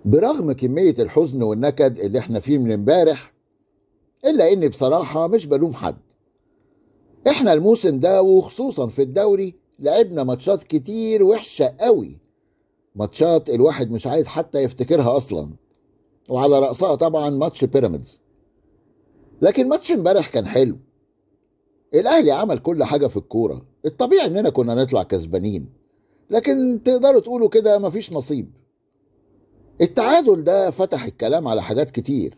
برغم كمية الحزن والنكد اللي احنا فيه من امبارح، الا اني بصراحة مش بلوم حد. احنا الموسم ده وخصوصا في الدوري لعبنا ماتشات كتير وحشة قوي، ماتشات الواحد مش عايز حتى يفتكرها اصلا، وعلى رأسها طبعا ماتش بيراميدز. لكن ماتش امبارح كان حلو. الاهلي عمل كل حاجة في الكورة، الطبيعي اننا كنا نطلع كسبانين، لكن تقدروا تقولوا كده مفيش نصيب. التعادل ده فتح الكلام على حاجات كتير،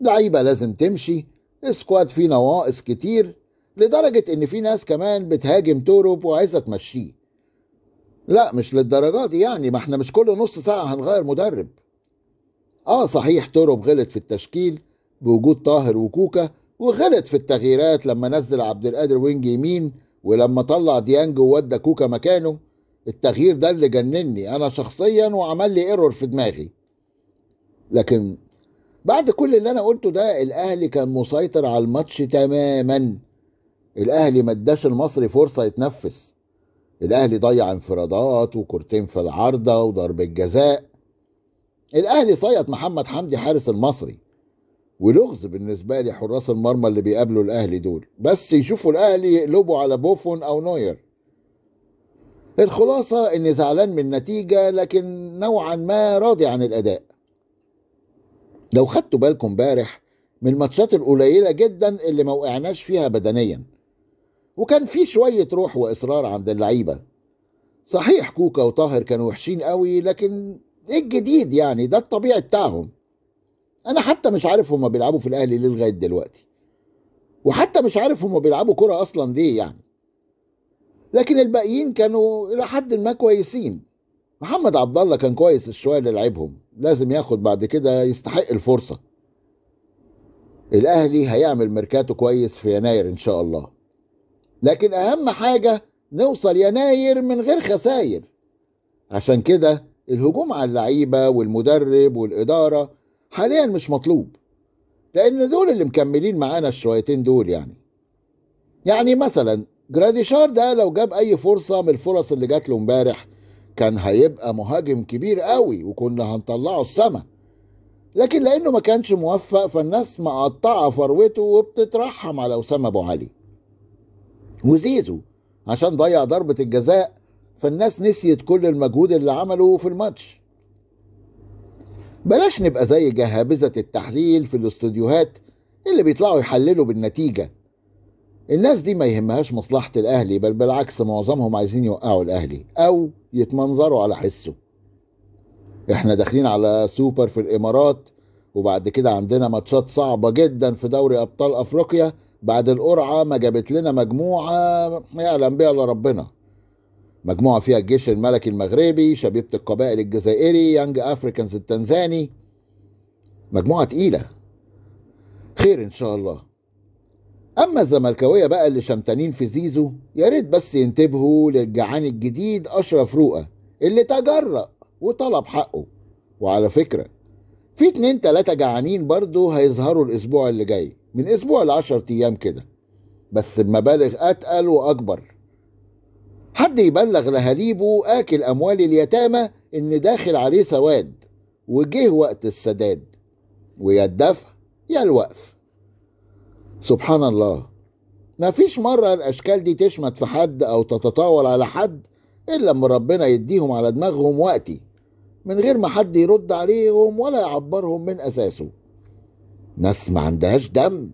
لعيبة لازم تمشي، سكواد فيه نواقص كتير، لدرجة ان في ناس كمان بتهاجم توروب وعايزة تمشيه. لا مش للدرجة دي يعني، ما احنا مش كل نص ساعة هنغير مدرب. اه صحيح توروب غلط في التشكيل بوجود طاهر وكوكا، وغلط في التغييرات لما نزل عبد القادر وينج يمين، ولما طلع ديانج وودى كوكا مكانه. التغيير ده اللي جنني انا شخصيا وعمل لي ايرور في دماغي. لكن بعد كل اللي انا قلته ده الاهلي كان مسيطر على الماتش تماما. الاهلي ما اداش المصري فرصة يتنفس. الاهلي ضيع انفرادات وكورتين في العارضة وضربة جزاء. الاهلي صيد محمد حمدي حارس المصري، ولغز بالنسبة لي حراس المرمى اللي بيقابلوا الاهلي دول، بس يشوفوا الاهلي يقلبوا على بوفون او نوير. الخلاصة اني زعلان من النتيجة لكن نوعا ما راضي عن الاداء. لو خدتوا بالكم امبارح من الماتشات القليلة جدا اللي ما وقعناش فيها بدنيا، وكان في شوية روح واصرار عند اللعيبة. صحيح كوكا وطاهر كانوا وحشين قوي، لكن ايه الجديد يعني؟ ده الطبيعي بتاعهم. انا حتى مش عارف هما بيلعبوا في الاهلي ليه لغاية دلوقتي، وحتى مش عارف هما بيلعبوا كرة اصلا ليه يعني. لكن الباقيين كانوا الى حد ما كويسين. محمد عبد الله كان كويس الشوية اللي لعبهم، لازم ياخد بعد كده، يستحق الفرصة. الاهلي هيعمل ميركاتو كويس في يناير ان شاء الله، لكن اهم حاجة نوصل يناير من غير خسائر. عشان كده الهجوم على اللعيبة والمدرب والإدارة حاليا مش مطلوب، لأن دول اللي مكملين معانا الشويتين دول يعني مثلا جراديشار ده لو جاب أي فرصة من الفرص اللي جات له امبارح كان هيبقى مهاجم كبير قوي وكنا هنطلعه السما. لكن لأنه ما كانش موفق فالناس مقطعة فروته وبتترحم على أسامة أبو علي. وزيزو عشان ضيع ضربة الجزاء فالناس نسيت كل المجهود اللي عمله في الماتش. بلاش نبقى زي جهابذة التحليل في الاستوديوهات اللي بيطلعوا يحللوا بالنتيجة. الناس دي ما يهمهاش مصلحة الأهلي، بل بالعكس معظمهم عايزين يوقعوا الأهلي أو يتمنظروا على حسه. احنا داخلين على سوبر في الإمارات، وبعد كده عندنا ماتشات صعبة جدا في دوري أبطال أفريقيا بعد القرعة ما جابت لنا مجموعة ما يعلم بها إلا ربنا. مجموعة فيها الجيش الملكي المغربي، شبيبة القبائل الجزائري، يانج أفريكانز التنزاني. مجموعة تقيلة، خير إن شاء الله. أما الزملكاوية بقى اللي شمتانين في زيزو، يا ريت بس ينتبهوا للجعان الجديد أشرف رؤى اللي تجرأ وطلب حقه. وعلى فكرة في 2-3 جعانين برضو هيظهروا الأسبوع اللي جاي، من أسبوع ل10 أيام كده، بس بمبالغ أتقل وأكبر. حد يبلغ لهاليبو آكل أموال اليتامى إن داخل عليه سواد، وجه وقت السداد، ويا الدفع يا الوقف. سبحان الله، ما فيش مرة الأشكال دي تشمت في حد أو تتطاول على حد إلا لما ربنا يديهم على دماغهم وقتي، من غير ما حد يرد عليهم ولا يعبرهم من أساسه. ناس ما عندهاش دم.